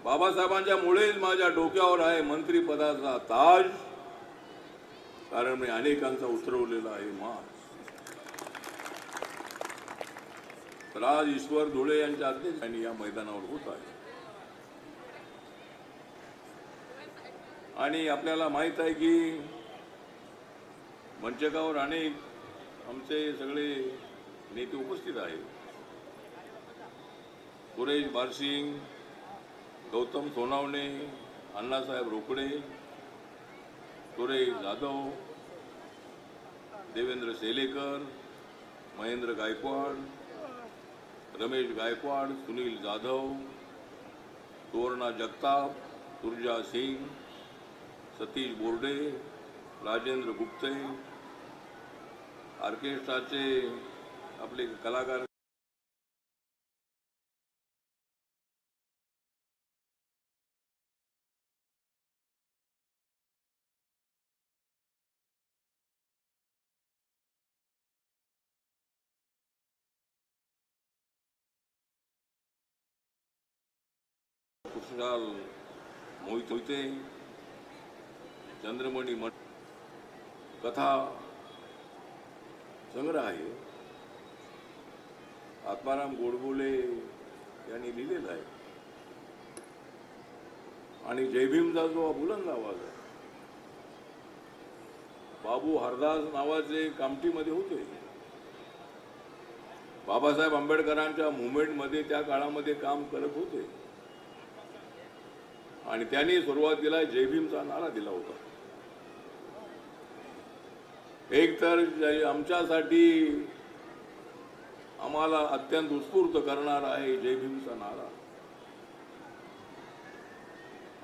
बाबासाहेबांच्या मुळेच माझ्या डोक्यावर आहे मंत्रिपदाचा ताज. कारण मी अनेकांचा उतरवलेला आहे माज. तर आज ईश्वर धुळे यांच्या अध्यक्षांनी या मैदानावर होत आहे. आणि आपल्याला माहित आहे की मंचकावर अनेक आमचे सगळे नेते उपस्थित आहेत. सुरेश बारसिंग, गौतम सोनावणे, अण्णासाहेब रोकडे, सुरेश जाधव, देवेंद्र सेलेकर, महेंद्र गायकवाड, रमेश गायकवाड, सुनील जाधव, सुवर्णा जगताप, तुर्जा सिंग, सतीश बोर्डे, राजेंद्र गुप्ते, ऑर्केस्ट्राचे आपले कलाकार कुशल मोहिते, चंद्रमणी मठ कथा संग्रह आहे. आत्माराम गोडबोले यांनी लिहिलेला आहे. आणि जय भीमचा जो बुलंद आवाज आहे बाबू हरदास नावाचे कामठीमध्ये होते. बाबासाहेब आंबेडकरांच्या मुवमेंटमध्ये त्या काळामध्ये काम करत होते आणि त्यांनी सुरुवातीला जय भीमचा नारा दिला होता. एक तर आमच्यासाठी आम्हाला अत्यंत उत्स्फूर्त करणार आहे जय भीमचा नारा.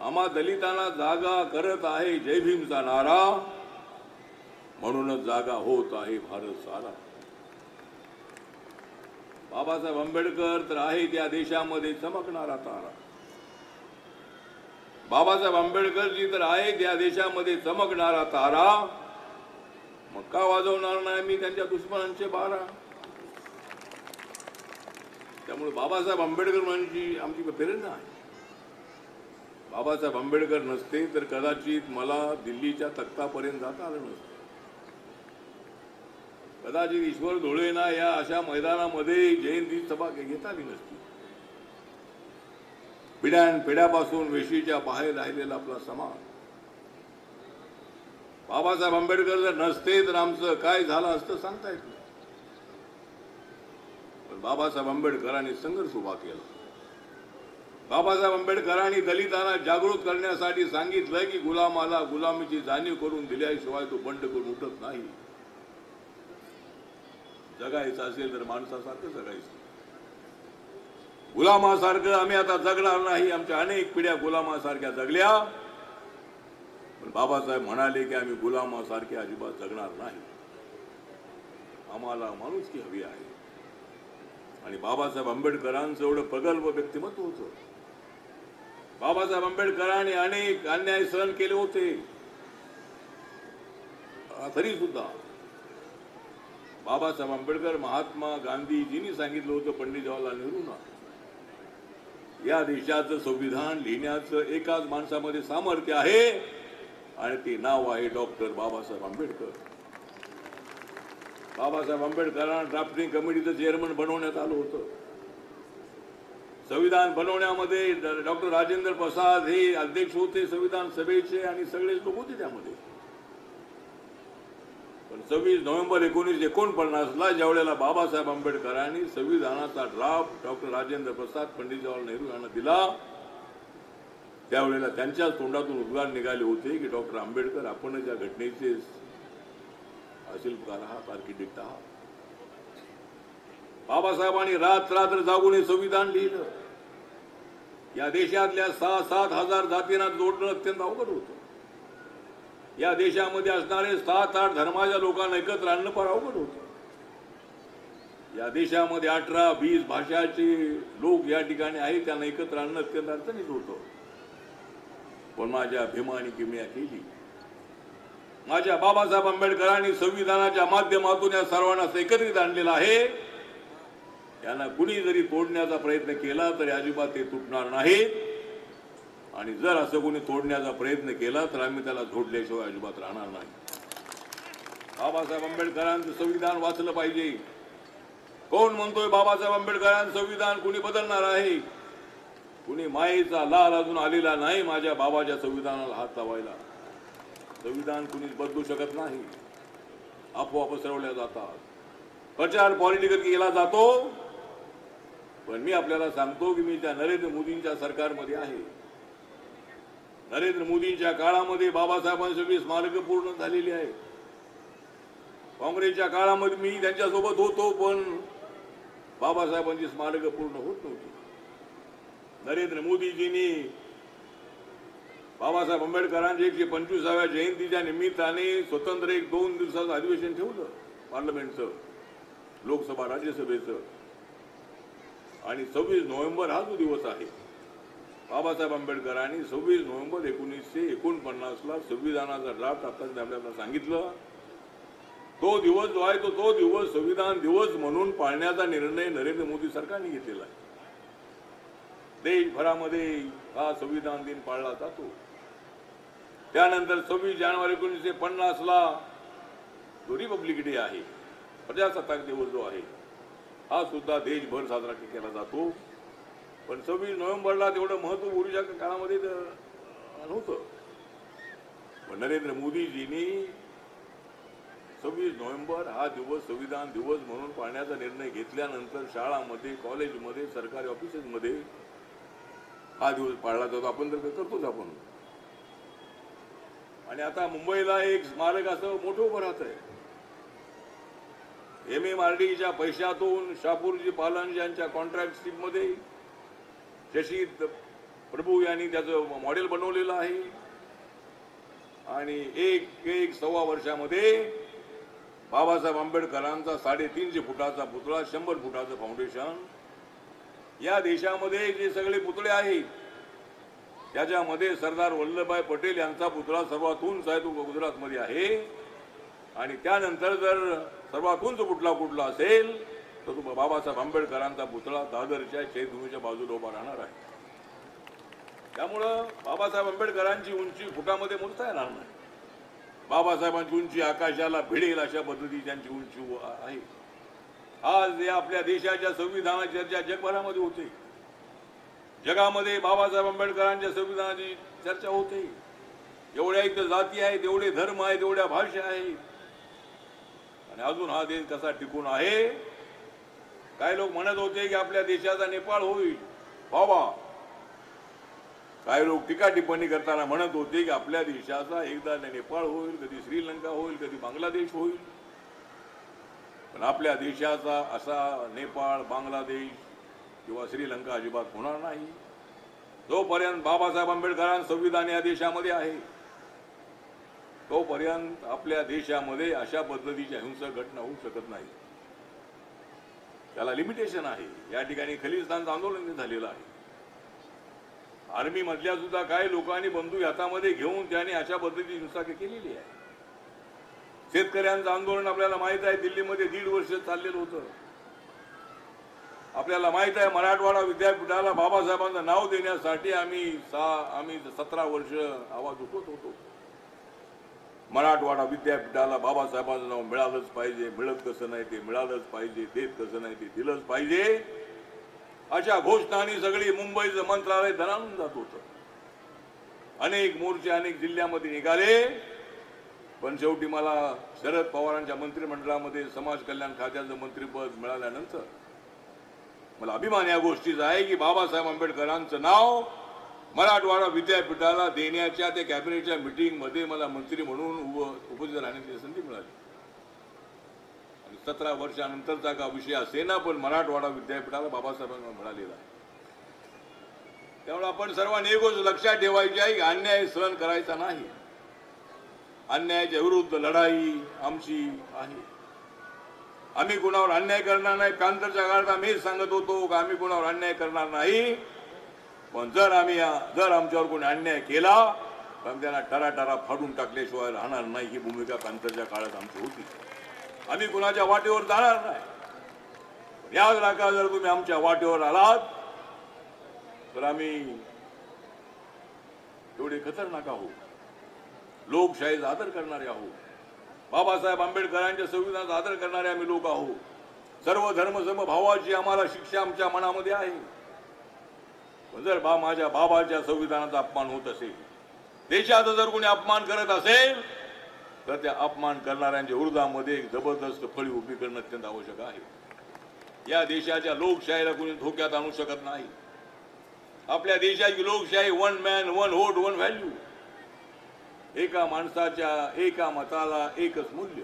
आम्हा दलितांना जागा करत आहे जय भीमचा नारा, म्हणूनच जागा होत आहे भारत सारा. बाबासाहेब आंबेडकर तर आहे त्या देशामध्ये चमकणारा तारा. बाबासाहेब आंबेडकरजी तर आहे त्या देशामध्ये चमकणारा तारा. मग का वाजवणार नाही मी त्यांच्या दुश्मनांचे बारा. त्यामुळे बाबासाहेब आंबेडकर म्हणजे आमची प्रेरणा आहे. बाबासाहेब आंबेडकर नसते तर कदाचित मला दिल्लीच्या तख्तापर्यंत जाता आलं नसतं. कदाचित ईश्वर धुळेना या अशा मैदानामध्ये जयंती सभा घेता आली नसती. पिढ्यापासून वेशीच्या बाहेर राहिलेला आपला समाज. बाबासाहेब आंबेडकर जर नसते तर आमचं काय झालं असतं सांगता येत नाही. पण बाबासाहेब आंबेडकरांनी संघर्ष उभा केला. बाबासाहेब आंबेडकरांनी दलितांना जागृत करण्यासाठी सांगितलं की गुलामाला गुलामीची जाणीव करून दिल्याशिवाय तो बंड करून उठत नाही. जगायचं असेल तर माणसासारखं जगायचं. गुलामासारखं आम्ही आता जगणार नाही. आमच्या अनेक पिढ्या गुलामासारख्या जगल्या, पण बाबासाहेब म्हणाले की आम्ही गुलामासारखे अजिबात जगणार नाही. आम्हाला माणुसकी हवी आहे. आणि बाबासाहेब आंबेडकरांचं एवढं प्रगल्भ व्यक्तिमत्व होतं. बाबासाहेब आंबेडकरांनी अनेक अन्याय सहन केले होते, तरी सुद्धा बाबासाहेब आंबेडकर महात्मा गांधीजींनी सांगितलं होतं पंडित जवाहरलाल नेहरूंना, या देशाचं संविधान लिहिण्याचं एकाच माणसामध्ये सामर्थ्य आहे आणि ते नाव आहे डॉक्टर बाबासाहेब आंबेडकर. बाबासाहेब आंबेडकरांना ड्राफ्टिंग कमिटीचं चेअरमन बनवण्यात आलं होतं. संविधान बनवण्यामध्ये डॉक्टर राजेंद्र प्रसाद हे अध्यक्ष होते संविधान सभेचे आणि सगळेच लोक होते त्यामध्ये. पण 26 नोव्हेंबर 1949ला ज्यावेळेला बाबासाहेब आंबेडकरांनी संविधानाचा ड्राफ्ट डॉक्टर राजेंद्र प्रसाद पंडित जवाहरलाल नेहरू यांना दिला, त्यावेळेला त्यांच्याच तोंडातून उद्गार निघाले होते की डॉक्टर आंबेडकर आपण ज्या घटनेचे शिल्पकार आहात, आर्किटेक्ट आहात. बाबासाहेबांनी रात्र जागून हे संविधान लिहिलं. या देशातल्या 6-7 हजार जातींना जोडणं अत्यंत अवघड होतं. या देशामध्ये असणारे 7-8 धर्माच्या लोकांना एकत्र आणणं फार अवघड होतं. या देशामध्ये 18-20 भाषाचे लोक या ठिकाणी आहेत, त्यांना एकत्र आणणं अत्यंत अडचणीत होतं. पण माझ्या भीमाने किमया केली. माझ्या बाबासाहेब आंबेडकरांनी संविधानाच्या माध्यमातून या सर्वांना एकत्रित आणलेलं आहे. यांना कुणी जरी तोडण्याचा प्रयत्न केला तरी अजिबात ते तुटणार नाहीत. आणि जर असं कोणी तोडण्याचा प्रयत्न केला तर आम्ही त्याला झोडल्याशिवाय अजिबात राहणार नाही. बाबासाहेब आंबेडकरांचं संविधान वाचलं पाहिजे. कोण म्हणतोय बाबासाहेब आंबेडकरांचं संविधान कुणी बदलणार आहे? कुणी मायेचा लाल अजून आलेला नाही माझ्या बाबाच्या संविधानाला हात लावायला. संविधान कुणीच बदलू शकत नाही. अफवा पसरवल्या जातात, प्रचार पॉलिटिकल केला जातो. पण मी आपल्याला सांगतो की मी त्या नरेंद्र मोदींच्या सरकारमध्ये आहे. नरेंद्र मोदींच्या काळामध्ये बाबासाहेबांची सगळी स्मारकं पूर्ण झालेली आहे. काँग्रेसच्या काळामध्ये मी त्यांच्यासोबत होतो, पण बाबासाहेबांची स्मारकं पूर्ण होत नव्हती. नरेंद्र मोदीजींनी बाबासाहेब आंबेडकरांच्या 125व्या जयंतीच्या निमित्ताने स्वतंत्र 2 दिवसाचं अधिवेशन ठेवलं पार्लमेंटचं, लोकसभा राज्यसभेचं. आणि 26 नोव्हेंबर हा जो दिवस आहे, बाबासाहेब आंबेडकरांनी 26 नोव्हेंबर 1949ला संविधानाचा ड्राफ्ट आता आपल्याला सांगितलं. तो दिवस जो आहे तो दिवस संविधान दिवस म्हणून पाळण्याचा निर्णय नरेंद्र मोदी सरकारने घेतलेला आहे. देशभरामध्ये हा संविधान दिन पाळला जातो. त्यानंतर 26 जानेवारी 1950ला जो रिपब्लिक डे आहे, प्रजासत्ताक दिवस जो आहे, हा सुद्धा देशभर साजरा केला जातो. पण 26 नोव्हेंबरला तेवढं महत्व पूर्वीच्या काळामध्ये नव्हतं. पण नरेंद्र मोदीजींनी 26 नोव्हेंबर हा दिवस संविधान दिवस म्हणून पाळण्याचा निर्णय घेतल्यानंतर शाळांमध्ये, कॉलेजमध्ये, सरकारी ऑफिसेसमध्ये हा दिवस पाळला जातो. आपण तर करतोच आपण. आणि आता मुंबईला एक स्मारक असं मोठं उभं राहत आहे. MMRDच्या पैशातून शापूरजी पालन यांच्या कॉन्ट्रॅक्टशिपमध्ये शशी प्रभू यांनी त्याचं मॉडेल बनवलेलं आहे. आणि एक सव्वा वर्षामध्ये बाबासाहेब आंबेडकरांचा 350 फुटाचा पुतळा, 100 फुटाचं फाउंडेशन, या देशामध्ये जे सगळे पुतळे आहेत त्याच्यामध्ये सरदार वल्लभभाई पटेल यांचा पुतळा सर्वात उंच आहे, तो गुजरातमध्ये आहे. आणि त्यानंतर जर सर्वात उंच कुठला असेल तर तो बाबासाहेब आंबेडकरांचा पुतळा दादरच्या चैतभूमीच्या बाजूला उभा राहणार आहे. त्यामुळं बाबासाहेब आंबेडकरांची उंची फुटामध्ये मोजता येणार नाही. बाबासाहेबांची उंची आकाशाला भिडेल अशा पद्धती त्यांची उंची आहे. आज या आपल्या देशाच्या संविधानाची चर्चा जगभरामध्ये होते. जगामध्ये बाबासाहेब आंबेडकरांच्या संविधानाची चर्चा होते. एवढ्या इथं जाती आहेत, एवढे धर्म आहेत, एवढ्या भाषा आहेत, आणि अजून हा देश कसा टिकून आहे. काही लोक म्हणत होते की आपल्या देशाचा नेपाळ होईल. बाबा, काही लोक टीका टिप्पणी करताना म्हणत होते की आपल्या देशाचा एकदा नेपाळ होईल, कधी श्रीलंका होईल, कधी बांगलादेश होईल. पण आपल्या देशाचा असा नेपाळ, बांगलादेश किंवा श्रीलंका अजिबात होणार नाही. जोपर्यंत बाबासाहेब आंबेडकरांचं संविधान या देशामध्ये आहे तोपर्यंत आपल्या देशामध्ये अशा पद्धतीच्या हिंसक घटना होऊ शकत नाही. त्याला लिमिटेशन आहे. या ठिकाणी खलिस्तानचं आंदोलन झालेलं आहे. आर्मी मधल्या सुद्धा काही लोकांनी बंदूक हातामध्ये घेऊन त्याने अशा पद्धतीची हिंसा केलेली आहे. शेतकऱ्यांचं आंदोलन आपल्याला माहित आहे, दिल्लीमध्ये 1.5 वर्ष चाललेलं होतं. आपल्याला माहित आहे मराठवाडा विद्यापीठाला बाबासाहेबांचं नाव देण्यासाठी आम्ही 17 वर्ष आवाज उठवत होतो. मराठवाडा विद्यापीठाला बाबासाहेबांचं नाव मिळालंच पाहिजे, मिळत कसं नाही ते मिळालंच पाहिजे, देत कसं नाही ते दिलंच पाहिजे, अशा घोषणांनी सगळी मुंबईचं मंत्रालय धनावून जात होतं. अनेक मोर्चे अनेक जिल्ह्यामध्ये निघाले. पण शेवटी मला शरद पवारांच्या मंत्रिमंडळामध्ये समाज कल्याण खात्याचं मंत्रिपद मिळाल्यानंतर मला अभिमान या गोष्टीचा आहे की बाबासाहेब आंबेडकरांचं नाव मराठवाडा विद्यापीठाला देण्याच्या त्या कॅबिनेटच्या मीटिंगमध्ये मला मंत्री म्हणून उपस्थित राहण्याची संधी मिळाली. आणि 17 वर्षानंतरचा का विषय असेना, पण मराठवाडा विद्यापीठाला बाबासाहेबांना मिळालेला आहे. त्यामुळे आपण सर्वांनी एक गोष्ट लक्षात ठेवायची आहे की अन्याय सहन करायचा नाही. अन्यायाच्या विरुद्ध लढाई आमची आहे. आम्ही कुणावर अन्याय करणार नाही. पॅन्थरच्या काळात आम्ही हेच सांगत होतो की आम्ही कुणावर अन्याय करणार नाही. पण जर आमच्यावर कोणी अन्याय केला तर त्यांना टराटरा फाडून टाकल्याशिवाय राहणार नाही, ही भूमिका पॅन्थरच्या काळात आमची होती. आम्ही कुणाच्या वाटेवर जाणार नाही. याद राखा, जर तुम्ही आमच्या वाटेवर आलात तर आम्ही एवढे खतरनाक आहोत. लोकशाहीचा आदर करणारे आहोत. बाबासाहेब आंबेडकरांच्या संविधानाचा आदर करणारे आम्ही लोक आहोत. सर्व धर्म समभावाची आम्हाला शिक्षा आमच्या मनामध्ये आहे. जर माझ्या बाबाच्या संविधानाचा अपमान होत असेल, देशाचा जर कोणी अपमान करत असेल तर त्या अपमान करणाऱ्यांच्या विरोधामध्ये एक जबरदस्त फळी उभी करणं अत्यंत आवश्यक आहे. या देशाच्या लोकशाहीला कोणी धोक्यात आणू शकत नाही. आपल्या देशाची लोकशाही 1 मॅन 1 व्होट 1 व्हॅल्यू, एका माणसाच्या एका मताला एकच मूल्य.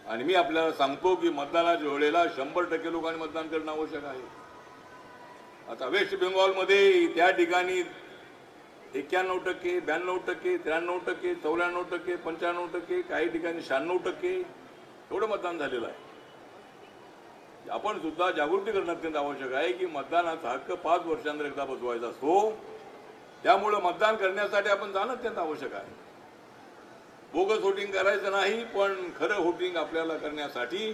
आणि मी आपल्याला सांगतो की मतदानाच्या वेळेला 100% लोकांनी मतदान करणं आवश्यक आहे. आता वेस्ट बेंगॉलमध्ये त्या ठिकाणी 91%, 92%, 93%, 94%, 95%, काही ठिकाणी 96% एवढं मतदान झालेलं आहे. आपण सुद्धा जागृती करणं अत्यंत आवश्यक आहे की मतदानाचा हक्क 5 वर्षांवर एकदा बजवायचा असतो. त्यामुळे मतदान करण्यासाठी आपण जाणं अत्यंत आवश्यक आहे. बोगस वोटिंग करायचं नाही, पण खरं वोटिंग आपल्याला करण्यासाठी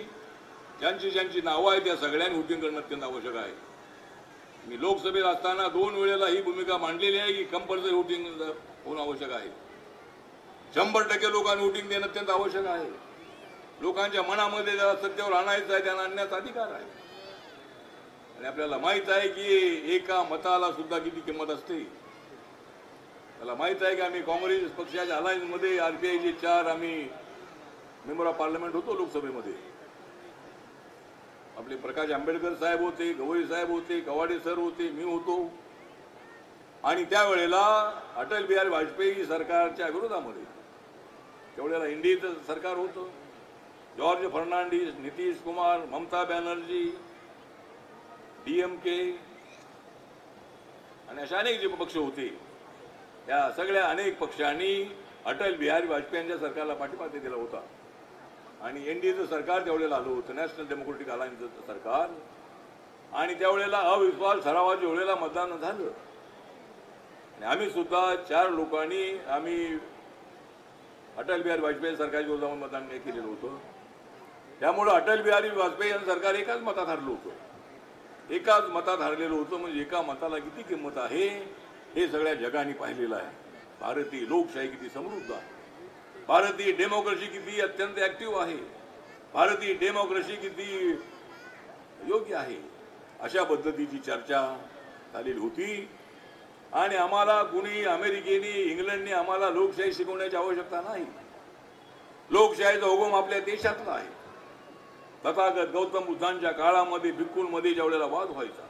ज्यांची नावं आहेत त्या सगळ्यांनी वोटिंग करणं अत्यंत आवश्यक आहे. मी लोकसभेत असताना 2 वेळेला ही भूमिका मांडलेली आहे की कंपल्सरी वोटिंग होणं आवश्यक आहे. 100% लोकांनी वोटिंग देणं अत्यंत आवश्यक आहे. लोकांच्या मनामध्ये ज्याला सत्तेवर आणायचं आहे त्यांना आणण्याचा अधिकार आहे. आणि आपल्याला माहित आहे की एका मताला सुद्धा किती किंमत असते. मला माहित आहे की आम्ही काँग्रेस पक्षाच्या अलायन्समध्ये RPIचे 4 आम्ही मेंबर ऑफ पार्लमेंट होतो लोकसभेमध्ये. आपले प्रकाश आंबेडकर साहेब होते, गवई साहेब होते, कवाडे सर होते, मी होतो. आणि त्यावेळेला अटल बिहारी वाजपेयी सरकारच्या विरोधामध्ये, त्यावेळेला इंडियाचं सरकार होतं, जॉर्ज फर्नांडिस, नितीश कुमार, ममता बॅनर्जी, DMK आणि अशा अनेक जे पक्ष होते, या सगळ्या अनेक पक्षांनी अटल बिहारी वाजपेयींच्या सरकारला पाठिंबा दिला होता. आणि NDAचं सरकार त्यावेळेला आलं होतं, नॅशनल डेमोक्रेटिक अलायन्सचं सरकार. आणि त्यावेळेला अविश्वास ठरावाच्या वेळेला मतदान झालं. आणि आम्ही सुद्धा 4 लोकांनी आम्ही अटल बिहारी वाजपेयी सरकारच्या विरोधात मतदान केलेलं होतं. त्यामुळं अटल बिहारी वाजपेयी यांचं सरकार एकाच मतात हरलं होतं. एकाच मतात हरलेलं होतं. म्हणजे एका मताला किती किंमत आहे हे सगळ्या जगाने पाहिलेलं आहे. भारतीय लोकशाही किती समृद्ध आहे, भारतीय डेमोक्रेसी किती अत्यंत ऍक्टिव्ह आहे, भारतीय डेमोक्रेसी किती योग्य आहे, अशा पद्धतीची चर्चा झालेली होती. आणि आम्हाला कुणी अमेरिकेने, इंग्लंडने आम्हाला लोकशाही शिकवण्याची आवश्यकता नाही. लोकशाहीचा उगम आपल्या देशातला आहे. तथागत गौतम बुद्धांच्या काळामध्ये भिक्खूंमध्ये ज्या वेळेला वाद व्हायचा,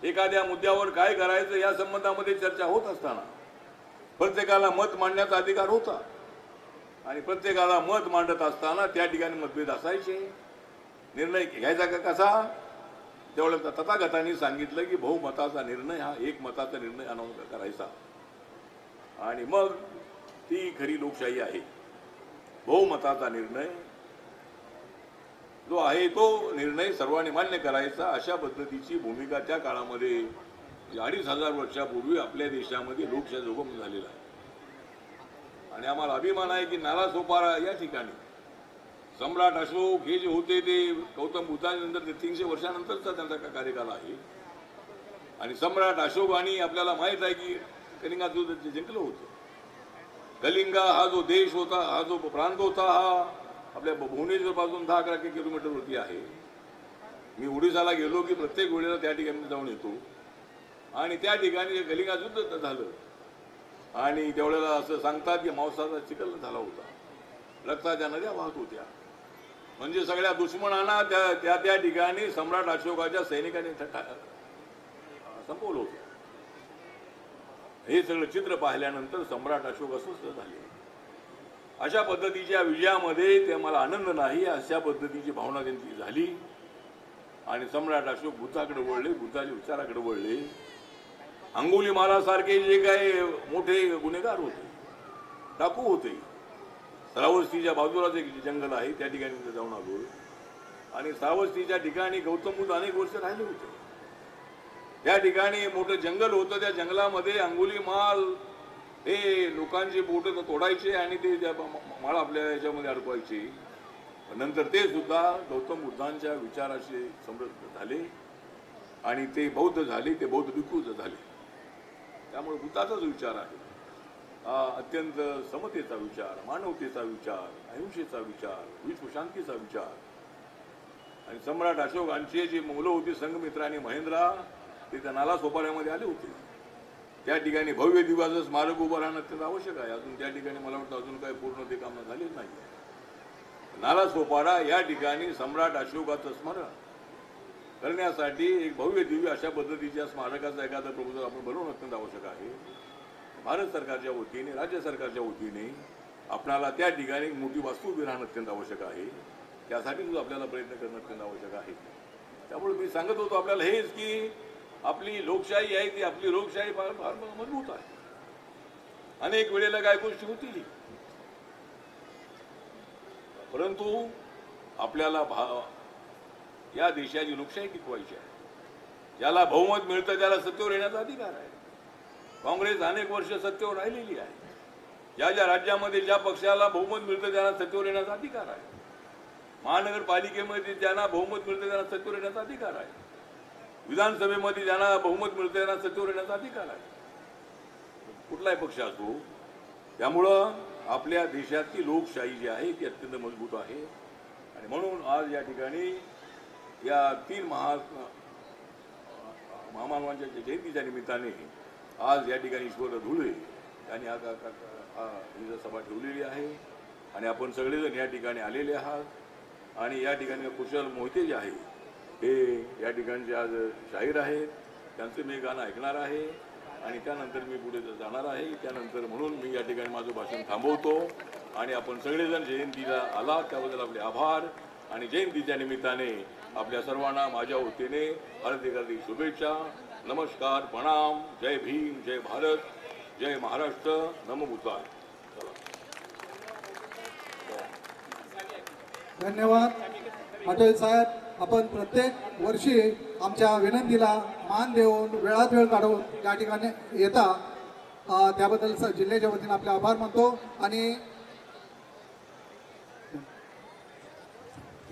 एखाद्या मुद्द्यावर काय करायचं या संबंधामध्ये चर्चा होत असताना प्रत्येकाला मत मांडण्याचा अधिकार होता. आणि प्रत्येकाला मत मांडत असताना त्या ठिकाणी मतभेद असायचे. निर्णय घ्यायचा का कसा, त्यावेळेला तथागतांनी सांगितलं की बहुमताचा निर्णय हा एकमताचा निर्णय करायचा. आणि मग ती खरी लोकशाही आहे. बहुमताचा निर्णय जो आहे तो निर्णय सर्वांनी मान्य करायचा, अशा पद्धतीची भूमिका त्या काळामध्ये 2500 वर्षापूर्वी आपल्या देशामध्ये लोकशाही उगम झालेला आहे. आणि आम्हाला अभिमान आहे की नालासोपारा या ठिकाणी सम्राट अशोक हे जे होते ते गौतम बुद्धानंतर 300 वर्षानंतरचा त्यांचा कार्यकाल आहे. आणि सम्राट अशोकाने आपल्याला माहित आहे की कलिंगा युद्ध जिंकलं होतं. कलिंगा हा जो देश होता, हा जो प्रांत होता, हा आपल्या भुवनेश्वर पासून 10-11 किलोमीटरवरती आहे. मी ओडिसाला गेलो की प्रत्येक वेळेला त्या ठिकाणी जाऊन येतो. आणि त्या ठिकाणी कलिंगा युद्ध झालं आणि त्यावेळेला असं सांगतात की मांसाचा चिखल झाला होता, रक्ताच्या नद्या वाहत होत्या. म्हणजे सगळ्या दुश्मनांना त्या ठिकाणी सम्राट अशोकाच्या सैनिकांनी संपवलं होतं. हे सगळं चित्र पाहिल्यानंतर सम्राट अशोक अस्वस्थ झाले. अशा पद्धतीच्या विजयामध्ये ते मला आनंद नाही, अशा पद्धतीची भावना त्यांची झाली. आणि सम्राट अशोक बुद्धाकडे वळले, बुद्धाच्या विचाराकडे वळले. अंगुलीमालासारखे जे काही मोठे गुन्हेगार होते, डाकू होते, श्रावस्तीच्या बाजूलाच एक जंगल आहे त्या ठिकाणी जाऊन आलो. आणि श्रावस्तीच्या ठिकाणी गौतम बुद्ध अनेक वर्ष राहिले होते. त्या ठिकाणी मोठं जंगल होतं. त्या जंगलामध्ये अंगुलीमाल हे लोकांची बोटं तोडायचे आणि ते माळ आपल्या याच्यामध्ये अडकवायचे. नंतर ते सुद्धा गौतम बुद्धांच्या विचाराशी समृद्ध झाले आणि ते बौद्ध झाले, ते बौद्ध भिक्खू झाले. त्यामुळे बुद्धाचाच विचार आहे हा अत्यंत समतेचा विचार, मानवतेचा विचार, अहिंसेचा विचार, विश्वशांतीचा विचार. आणि सम्राट अशोकांची जी मुलं होती संघमित्र आणि महेंद्रा, ते त्या नालासोपाऱ्यामध्ये आले होते. त्या ठिकाणी भव्य दिव्याचं स्मारक उभं राहणं अत्यंत आवश्यक आहे. अजून त्या ठिकाणी मला वाटतं अजून काही पूर्ण ते काम झालेच नाही. नालासोपारा या ठिकाणी सम्राट अशोकाचं स्मरण करण्यासाठी एक भव्य दिव्य अशा पद्धतीच्या स्मारकाचा एखादा प्रपोजल आपण बनवणं अत्यंत आवश्यक आहे. भारत सरकारच्या वतीने, राज्य सरकारच्या वतीने आपल्याला त्या ठिकाणी मोठी वास्तू उभी राहणं अत्यंत आवश्यक आहे. त्यासाठी सुद्धा आपल्याला प्रयत्न करणं अत्यंत आवश्यक आहे. त्यामुळे मी सांगत होतो आपल्याला हेच की आपली लोकशाही आहे ती आपली लोकशाही फार फार मजबूत आहे. अनेक वेळेला काय गोष्टी होतील, परंतु आपल्याला या देशाची लोकशाही टिकवायची आहे. ज्याला बहुमत मिळतं त्याला सत्तेवर येण्याचा अधिकार आहे. काँग्रेस अनेक वर्ष सत्तेवर राहिलेली आहे. ज्या ज्या राज्यामध्ये ज्या पक्षाला बहुमत मिळतं त्यांना सत्तेवर येण्याचा अधिकार आहे. महानगरपालिकेमध्ये ज्यांना बहुमत मिळतं त्यांना सत्तेवर येण्याचा अधिकार आहे. विधानसभेमध्ये ज्यांना बहुमत मिळतं त्यांना सत्तेवर येण्याचा अधिकार आहे, कुठलाही पक्ष असो. त्यामुळं आपल्या देशातली लोकशाही जी आहे ती अत्यंत मजबूत आहे. आणि म्हणून आज या ठिकाणी या 3 महामानवांच्या जयंतीच्या निमित्ताने आज या ठिकाणी ईश्वर धुळे यांनी ही सभा ठेवलेली आहे. आणि आपण सगळेजण या ठिकाणी आलेले आहात आणि या ठिकाणी कुशल मोहिते जे आहे हे या ठिकाणचे आज शाहीर आहेत, त्यांचं मी गाणं ऐकणार आहे आणि त्यानंतर मी पुढे जाणार आहे. त्यानंतर म्हणून मी या ठिकाणी माझं भाषण थांबवतो आणि आपण सगळेजण जयंतीला आला त्याबद्दल आपले आभार आणि जयंतीच्या निमित्ताने आपल्या सर्वांना माझ्या वतीने हार्दिक शुभेच्छा. नमस्कार, प्रणाम, जय भीम, जय भारत, जय महाराष्ट्र, नमो बुद्धाय. धन्यवाद पटेल साहेब. आपण प्रत्येक वर्षी आमच्या विनंतीला मान देऊन वेळात वेळ काढून या ठिकाणी येता त्याबद्दल जिल्ह्याच्या वतीने आपले आभार मानतो. आणि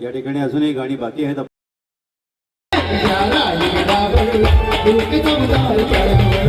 या ठिकाणी अजूनही गाणी बाकी आहेत. याला येणार, दुःख समुदाय